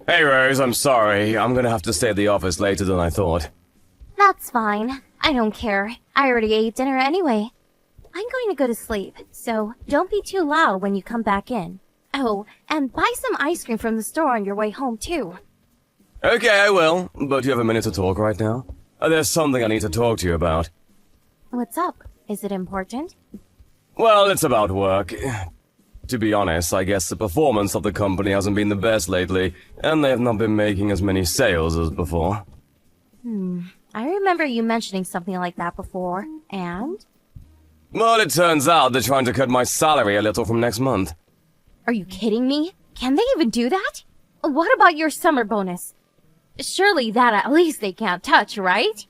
Hey Rose, I'm sorry. I'm gonna have to stay at the office later than I thought. That's fine. I don't care. I already ate dinner anyway. I'm going to go to sleep, so don't be too loud when you come back in. Oh, and buy some ice cream from the store on your way home, too. Okay, I will. But you have a minute to talk right now? There's something I need to talk to you about. What's up? Is it important? Well, it's about work. To be honest, I guess the performance of the company hasn't been the best lately, and they have not been making as many sales as before. I remember you mentioning something like that before, and? Well, it turns out they're trying to cut my salary a little from next month. Are you kidding me? Can they even do that? What about your summer bonus? Surely that at least they can't touch, right?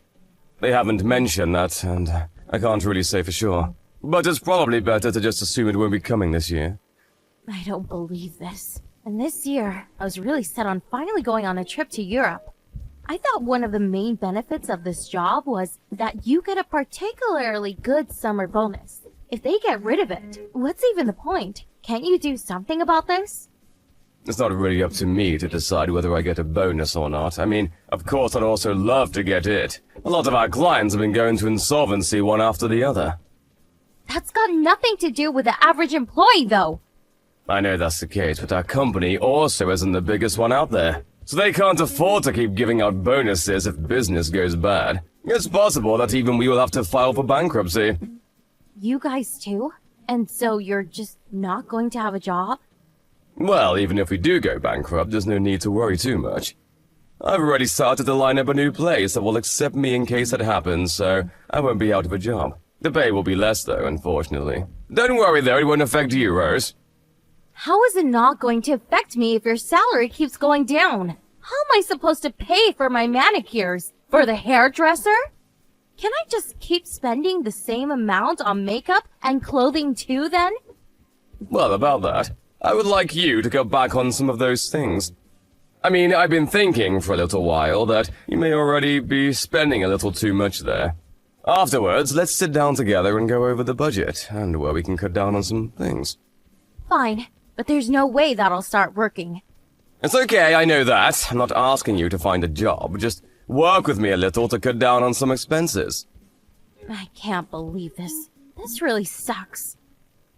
They haven't mentioned that, and I can't really say for sure. But it's probably better to just assume it won't be coming this year. I don't believe this. And this year, I was really set on finally going on a trip to Europe. I thought one of the main benefits of this job was that you get a particularly good summer bonus. If they get rid of it, what's even the point? Can't you do something about this? It's not really up to me to decide whether I get a bonus or not. I mean, of course I'd also love to get it. A lot of our clients have been going to insolvency one after the other. That's got nothing to do with the average employee, though. I know that's the case, but our company also isn't the biggest one out there. So they can't afford to keep giving out bonuses if business goes bad. It's possible that even we will have to file for bankruptcy. You guys too? And so you're just not going to have a job? Well, even if we do go bankrupt, there's no need to worry too much. I've already started to line up a new place that will accept me in case that happens, so I won't be out of a job. The pay will be less though, unfortunately. Don't worry though, it won't affect you, Rose. How is it not going to affect me if your salary keeps going down? How am I supposed to pay for my manicures? For the hairdresser? Can I just keep spending the same amount on makeup and clothing too then? Well, about that, I would like you to cut back on some of those things. I mean, I've been thinking for a little while that you may already be spending a little too much there. Afterwards, let's sit down together and go over the budget, and where we can cut down on some things. Fine, but there's no way that'll start working. It's okay, I know that. I'm not asking you to find a job. Just work with me a little to cut down on some expenses. I can't believe this. This really sucks.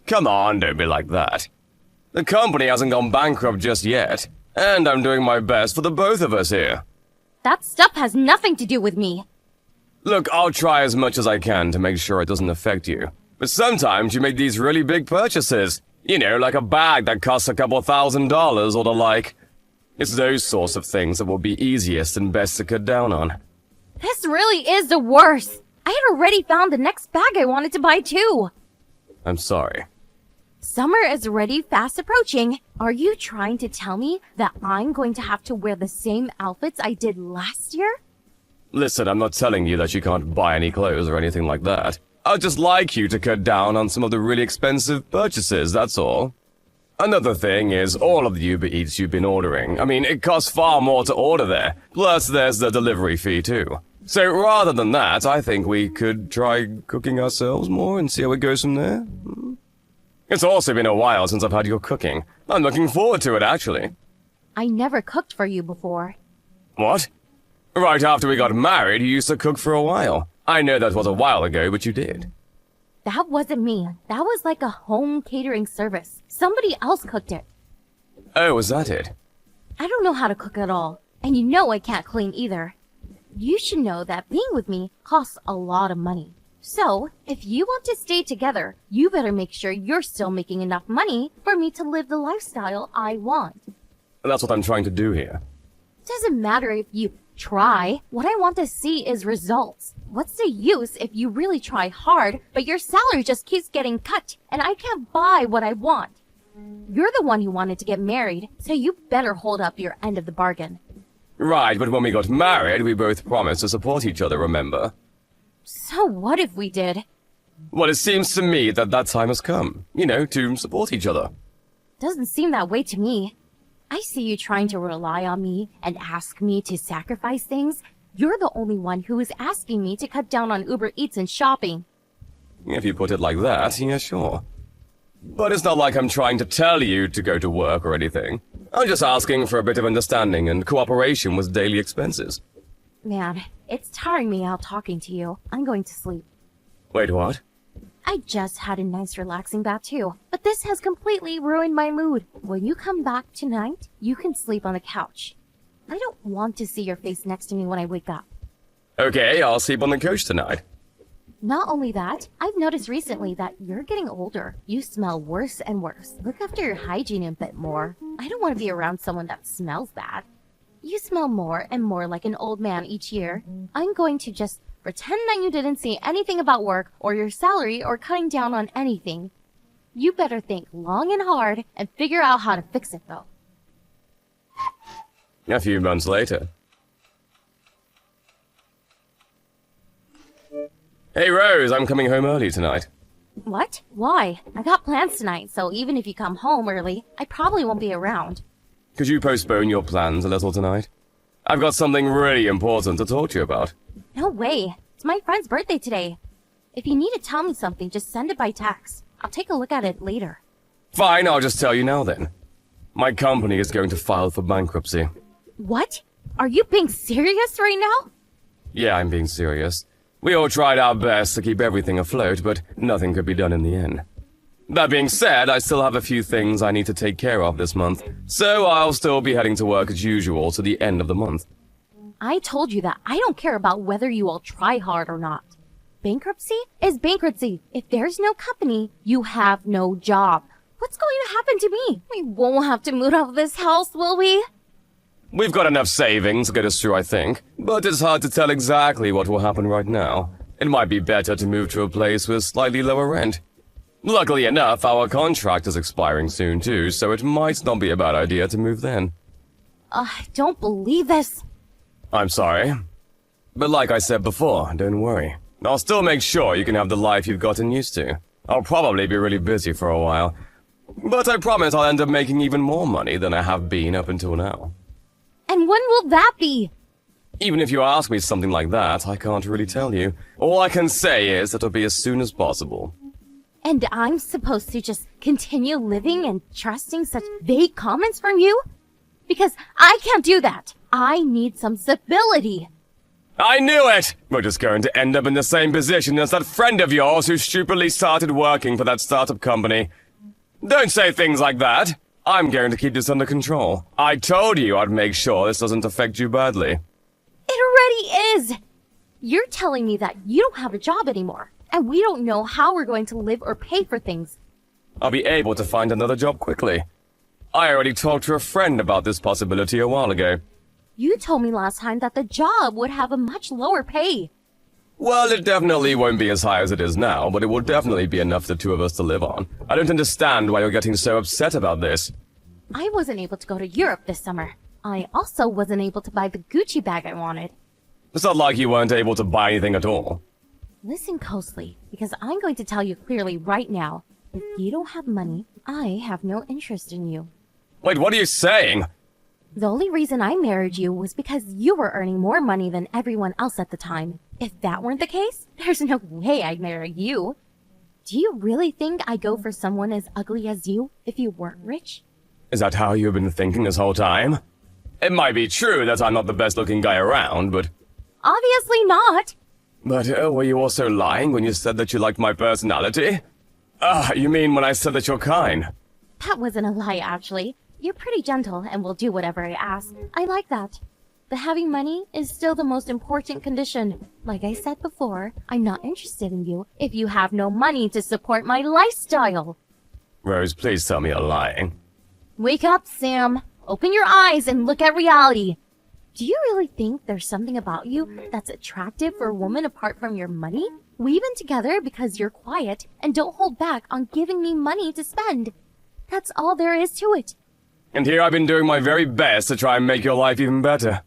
Come on, don't be like that. The company hasn't gone bankrupt just yet, and I'm doing my best for the both of us here. That stuff has nothing to do with me. Look, I'll try as much as I can to make sure it doesn't affect you. But sometimes you make these really big purchases. You know, like a bag that costs a couple $1,000 or the like. It's those sorts of things that will be easiest and best to cut down on. This really is the worst. I had already found the next bag I wanted to buy too. I'm sorry. Summer is already fast approaching. Are you trying to tell me that I'm going to have to wear the same outfits I did last year? Listen, I'm not telling you that you can't buy any clothes or anything like that. I'd just like you to cut down on some of the really expensive purchases, that's all. Another thing is all of the Uber Eats you've been ordering. I mean, it costs far more to order there. Plus, there's the delivery fee too. So rather than that, I think we could try cooking ourselves more and see how it goes from there. It's also been a while since I've had your cooking. I'm looking forward to it, actually. I never cooked for you before. What? Right after we got married, you used to cook for a while. I know that was a while ago, but you did. That wasn't me. That was like a home catering service. Somebody else cooked it. Oh, was that it? I don't know how to cook at all. And you know I can't clean either. You should know that being with me costs a lot of money. So, if you want to stay together, you better make sure you're still making enough money for me to live the lifestyle I want. That's what I'm trying to do here. Doesn't matter if you try. What I want to see is results. What's the use if you really try hard, but your salary just keeps getting cut, and I can't buy what I want? You're the one who wanted to get married, so you better hold up your end of the bargain. Right, but when we got married, we both promised to support each other, remember? So what if we did? Well, it seems to me that that time has come. You know, to support each other. Doesn't seem that way to me. I see you trying to rely on me and ask me to sacrifice things. You're the only one who is asking me to cut down on Uber Eats and shopping. If you put it like that, yeah, sure. But it's not like I'm trying to tell you to go to work or anything. I'm just asking for a bit of understanding and cooperation with daily expenses. Man, it's tiring me out talking to you. I'm going to sleep. Wait, what? I just had a nice relaxing bath too, but this has completely ruined my mood. When you come back tonight, you can sleep on the couch. I don't want to see your face next to me when I wake up. Okay, I'll sleep on the couch tonight. Not only that, I've noticed recently that you're getting older. You smell worse and worse. Look after your hygiene a bit more. I don't want to be around someone that smells bad. You smell more and more like an old man each year. I'm going to just pretend that you didn't say anything about work or your salary or cutting down on anything. You better think long and hard and figure out how to fix it though. A few months later. Hey Rose, I'm coming home early tonight. What? Why? I got plans tonight, so even if you come home early, I probably won't be around. Could you postpone your plans a little tonight? I've got something really important to talk to you about. No way. It's my friend's birthday today. If you need to tell me something, just send it by text. I'll take a look at it later. Fine, I'll just tell you now then. My company is going to file for bankruptcy. What? Are you being serious right now? Yeah, I'm being serious. We all tried our best to keep everything afloat, but nothing could be done in the end. That being said, I still have a few things I need to take care of this month, so I'll still be heading to work as usual to the end of the month. I told you that I don't care about whether you all try hard or not. Bankruptcy is bankruptcy. If there's no company, you have no job. What's going to happen to me? We won't have to move out of this house, will we? We've got enough savings to get us through, I think, but it's hard to tell exactly what will happen right now. It might be better to move to a place with slightly lower rent. Luckily enough, our contract is expiring soon too, so it might not be a bad idea to move then. I don't believe this. I'm sorry. But like I said before, don't worry. I'll still make sure you can have the life you've gotten used to. I'll probably be really busy for a while, but I promise I'll end up making even more money than I have been up until now. And when will that be? Even if you ask me something like that, I can't really tell you. All I can say is it'll be as soon as possible. And I'm supposed to just continue living and trusting such vague comments from you? Because I can't do that. I need some stability. I knew it! We're just going to end up in the same position as that friend of yours who stupidly started working for that startup company. Don't say things like that. I'm going to keep this under control. I told you I'd make sure this doesn't affect you badly. It already is! You're telling me that you don't have a job anymore, and we don't know how we're going to live or pay for things. I'll be able to find another job quickly. I already talked to a friend about this possibility a while ago. You told me last time that the job would have a much lower pay. Well, it definitely won't be as high as it is now, but it will definitely be enough for the two of us to live on. I don't understand why you're getting so upset about this. I wasn't able to go to Europe this summer. I also wasn't able to buy the Gucci bag I wanted. It's not like you weren't able to buy anything at all. Listen closely, because I'm going to tell you clearly right now. If you don't have money, I have no interest in you. Wait, what are you saying? The only reason I married you was because you were earning more money than everyone else at the time. If that weren't the case, there's no way I'd marry you. Do you really think I'd go for someone as ugly as you if you weren't rich? Is that how you've been thinking this whole time? It might be true that I'm not the best looking guy around, but... Obviously not. But were you also lying when you said that you liked my personality? You mean when I said that you're kind? That wasn't a lie, actually. You're pretty gentle and will do whatever I ask. I like that. But having money is still the most important condition. Like I said before, I'm not interested in you if you have no money to support my lifestyle. Rose, please tell me you're lying. Wake up, Sam. Open your eyes and look at reality. Do you really think there's something about you that's attractive for a woman apart from your money? We've been together because you're quiet and don't hold back on giving me money to spend. That's all there is to it. And here I've been doing my very best to try and make your life even better.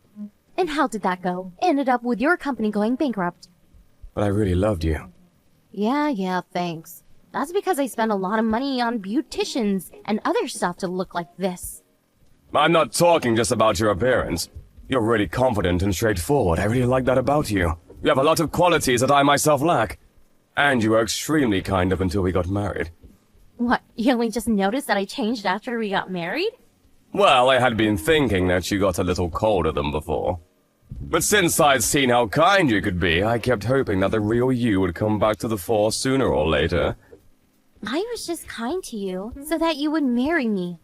And how did that go? Ended up with your company going bankrupt. But I really loved you. Yeah, thanks. That's because I spent a lot of money on beauticians and other stuff to look like this. I'm not talking just about your appearance. You're really confident and straightforward. I really like that about you. You have a lot of qualities that I myself lack. And you were extremely kind up until we got married. What, you only just noticed that I changed after we got married? Well, I had been thinking that you got a little colder than before. But since I'd seen how kind you could be, I kept hoping that the real you would come back to the fore sooner or later. I was just kind to you so that you would marry me.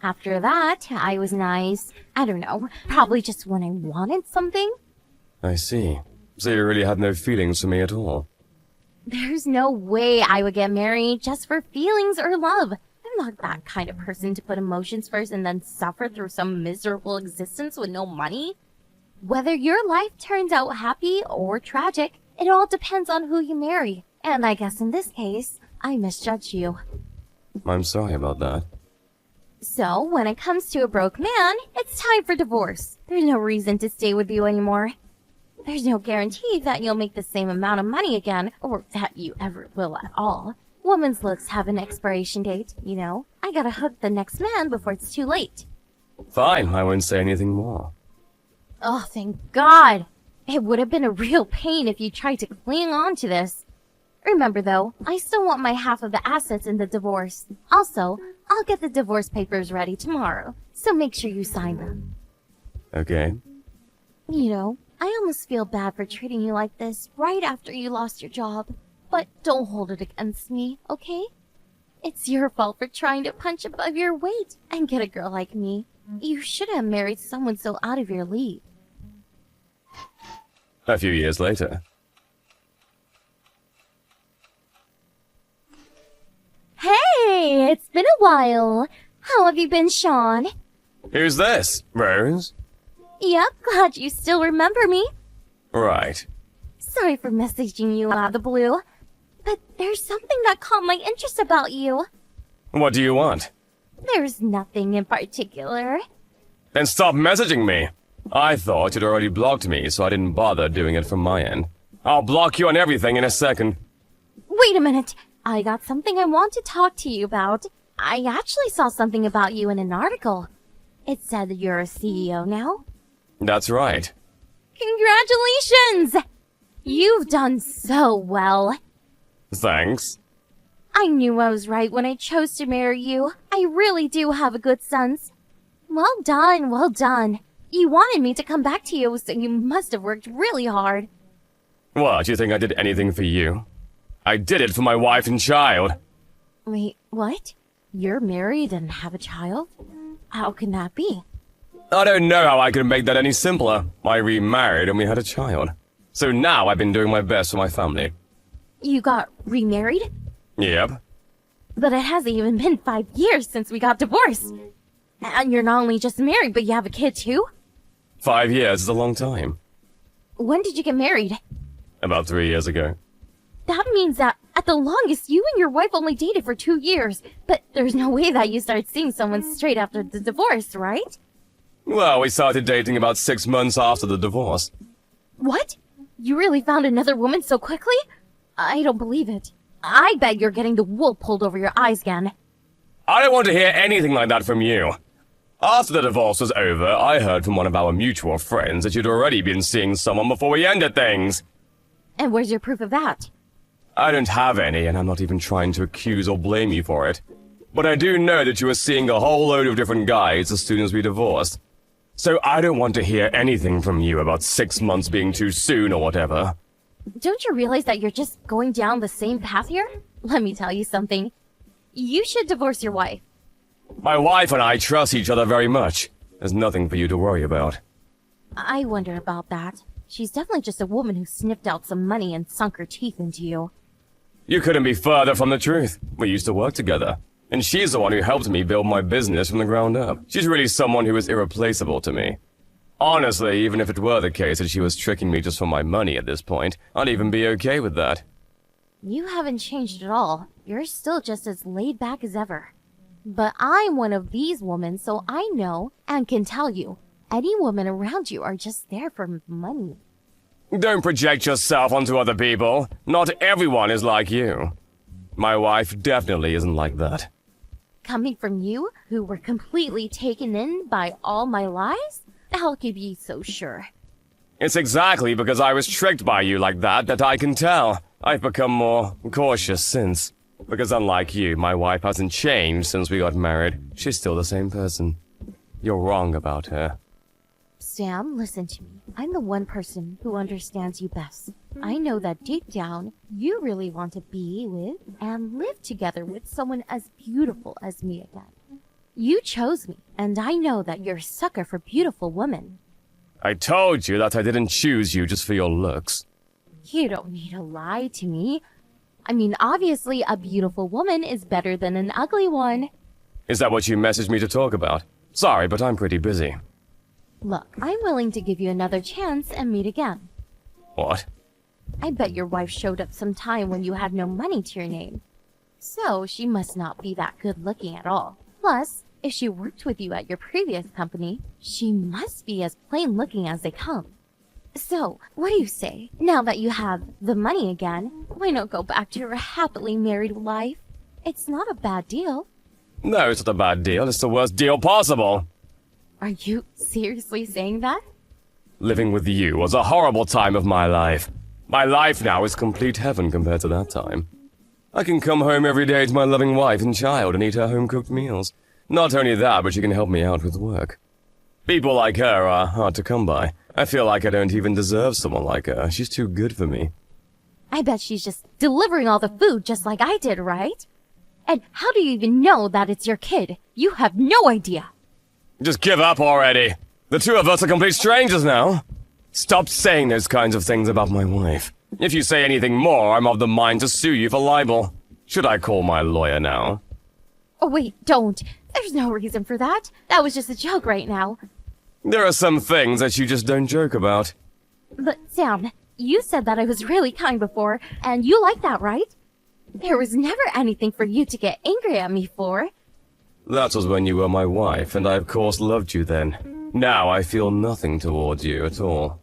After that, I was nice. I don't know, probably just when I wanted something. I see. So you really had no feelings for me at all? There's no way I would get married just for feelings or love. I'm not that kind of person to put emotions first and then suffer through some miserable existence with no money. Whether your life turns out happy or tragic, it all depends on who you marry. And I guess in this case, I misjudged you. I'm sorry about that. So, when it comes to a broke man, it's time for divorce. There's no reason to stay with you anymore. There's no guarantee that you'll make the same amount of money again, or that you ever will at all. Women's looks have an expiration date, you know. I gotta hook the next man before it's too late. Fine, I won't say anything more. Oh, thank God! It would have been a real pain if you tried to cling on to this. Remember though, I still want my half of the assets in the divorce. Also, I'll get the divorce papers ready tomorrow, so make sure you sign them. Okay. You know, I almost feel bad for treating you like this right after you lost your job. But don't hold it against me, okay? It's your fault for trying to punch above your weight and get a girl like me. You should have married someone so out of your league. A few years later. Hey, it's been a while. How have you been, Sean? Who's this? Rose? Yep, glad you still remember me. Right. Sorry for messaging you out of the blue, but there's something that caught my interest about you. What do you want? There's nothing in particular. Then stop messaging me. I thought you'd already blocked me, so I didn't bother doing it from my end. I'll block you on everything in a second. Wait a minute. I got something I want to talk to you about. I actually saw something about you in an article. It said that you're a CEO now. That's right. Congratulations! You've done so well. Thanks. I knew I was right when I chose to marry you. I really do have a good sense. Well done, well done. You wanted me to come back to you, so you must have worked really hard. What, you think I did anything for you? I did it for my wife and child. Wait, what? You're married and have a child? How can that be? I don't know how I could make that any simpler. I remarried and we had a child. So now I've been doing my best for my family. You got remarried? Yep. But it hasn't even been 5 years since we got divorced. And you're not only just married, but you have a kid too? 5 years is a long time. When did you get married? About 3 years ago. That means that, at the longest, you and your wife only dated for 2 years. But there's no way that you started seeing someone straight after the divorce, right? Well, we started dating about 6 months after the divorce. What? You really found another woman so quickly? I don't believe it. I bet you're getting the wool pulled over your eyes again. I don't want to hear anything like that from you. After the divorce was over, I heard from one of our mutual friends that you'd already been seeing someone before we ended things. And where's your proof of that? I don't have any, and I'm not even trying to accuse or blame you for it. But I do know that you were seeing a whole load of different guys as soon as we divorced. So I don't want to hear anything from you about 6 months being too soon or whatever. Don't you realize that you're just going down the same path here? Let me tell you something. You should divorce your wife. My wife and I trust each other very much. There's nothing for you to worry about. I wonder about that. She's definitely just a woman who sniffed out some money and sunk her teeth into you. You couldn't be further from the truth. We used to work together. And she's the one who helped me build my business from the ground up. She's really someone who is irreplaceable to me. Honestly, even if it were the case that she was tricking me just for my money at this point, I'd even be okay with that. You haven't changed at all. You're still just as laid back as ever. But I'm one of these women, so I know and can tell you, any women around you are just there for money. Don't project yourself onto other people. Not everyone is like you. My wife definitely isn't like that. Coming from you, who were completely taken in by all my lies? How could you be so sure? It's exactly because I was tricked by you like that I can tell. I've become more cautious since. Because unlike you, my wife hasn't changed since we got married. She's still the same person. You're wrong about her. Sam, listen to me. I'm the one person who understands you best. I know that deep down, you really want to be with and live together with someone as beautiful as me again. You chose me, and I know that you're a sucker for beautiful women. I told you that I didn't choose you just for your looks. You don't need to lie to me. I mean, obviously, a beautiful woman is better than an ugly one. Is that what you messaged me to talk about? Sorry, but I'm pretty busy. Look, I'm willing to give you another chance and meet again. What? I bet your wife showed up sometime when you had no money to your name. So she must not be that good looking at all. Plus, if she worked with you at your previous company, she must be as plain looking as they come. So, what do you say? Now that you have the money again, why not go back to your happily married life? It's not a bad deal. No, it's not a bad deal. It's the worst deal possible. Are you seriously saying that? Living with you was a horrible time of my life. My life now is complete heaven compared to that time. I can come home every day to my loving wife and child and eat her home-cooked meals. Not only that, but she can help me out with work. People like her are hard to come by. I feel like I don't even deserve someone like her. She's too good for me. I bet she's just delivering all the food just like I did, right? And how do you even know that it's your kid? You have no idea. Just give up already. The two of us are complete strangers now. Stop saying those kinds of things about my wife. If you say anything more, I'm of the mind to sue you for libel. Should I call my lawyer now? Oh wait, don't. There's no reason for that. That was just a joke right now. There are some things that you just don't joke about. But Sam, you said that I was really kind before, and you like that, right? There was never anything for you to get angry at me for. That was when you were my wife, and I of course loved you then. Now I feel nothing towards you at all.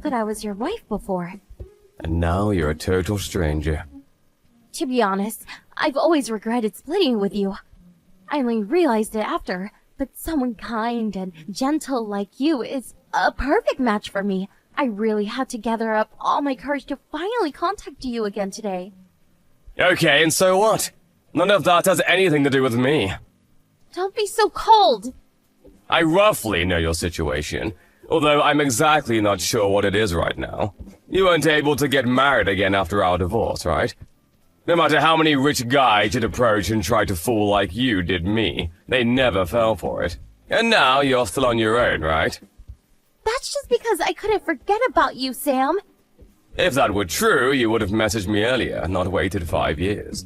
But I was your wife before. And now you're a total stranger. To be honest, I've always regretted splitting with you. I only realized it after, but someone kind and gentle like you is a perfect match for me. I really had to gather up all my courage to finally contact you again today. Okay, and so what? None of that has anything to do with me. Don't be so cold. I roughly know your situation, although I'm exactly not sure what it is right now. You weren't able to get married again after our divorce, right? No matter how many rich guys you'd approach and try to fool like you did me, they never fell for it. And now you're still on your own, right? That's just because I couldn't forget about you, Sam. If that were true, you would have messaged me earlier, not waited 5 years.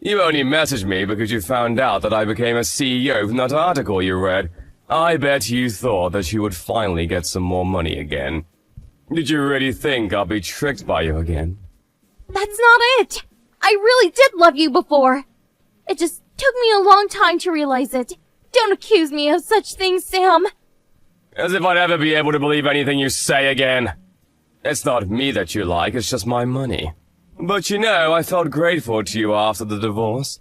You only messaged me because you found out that I became a CEO from that article you read. I bet you thought that you would finally get some more money again. Did you really think I'll be tricked by you again? That's not it. I really did love you before. It just took me a long time to realize it. Don't accuse me of such things, Sam. As if I'd ever be able to believe anything you say again. It's not me that you like, it's just my money. But you know, I felt grateful to you after the divorce.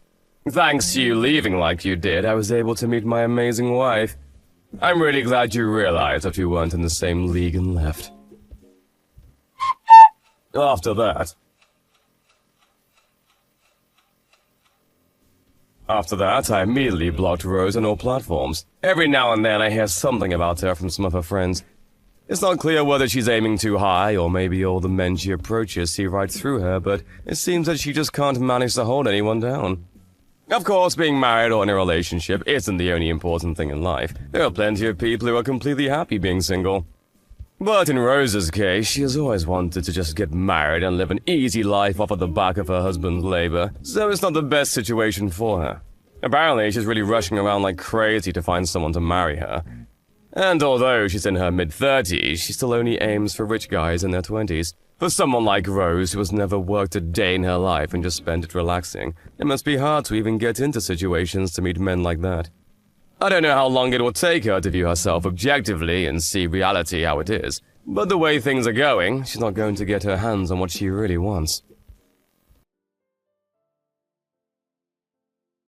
Thanks to you leaving like you did, I was able to meet my amazing wife. I'm really glad you realized that we weren't in the same league and left. After that, I immediately blocked Rose on all platforms. Every now and then I hear something about her from some of her friends. It's not clear whether she's aiming too high, or maybe all the men she approaches see right through her, but it seems that she just can't manage to hold anyone down. Of course, being married or in a relationship isn't the only important thing in life. There are plenty of people who are completely happy being single. But in Rose's case, she has always wanted to just get married and live an easy life off of the back of her husband's labor, so it's not the best situation for her. Apparently, she's really rushing around like crazy to find someone to marry her. And although she's in her mid-30s, she still only aims for rich guys in their 20s. For someone like Rose, who has never worked a day in her life and just spent it relaxing, it must be hard to even get into situations to meet men like that. I don't know how long it will take her to view herself objectively and see reality how it is, but the way things are going, she's not going to get her hands on what she really wants.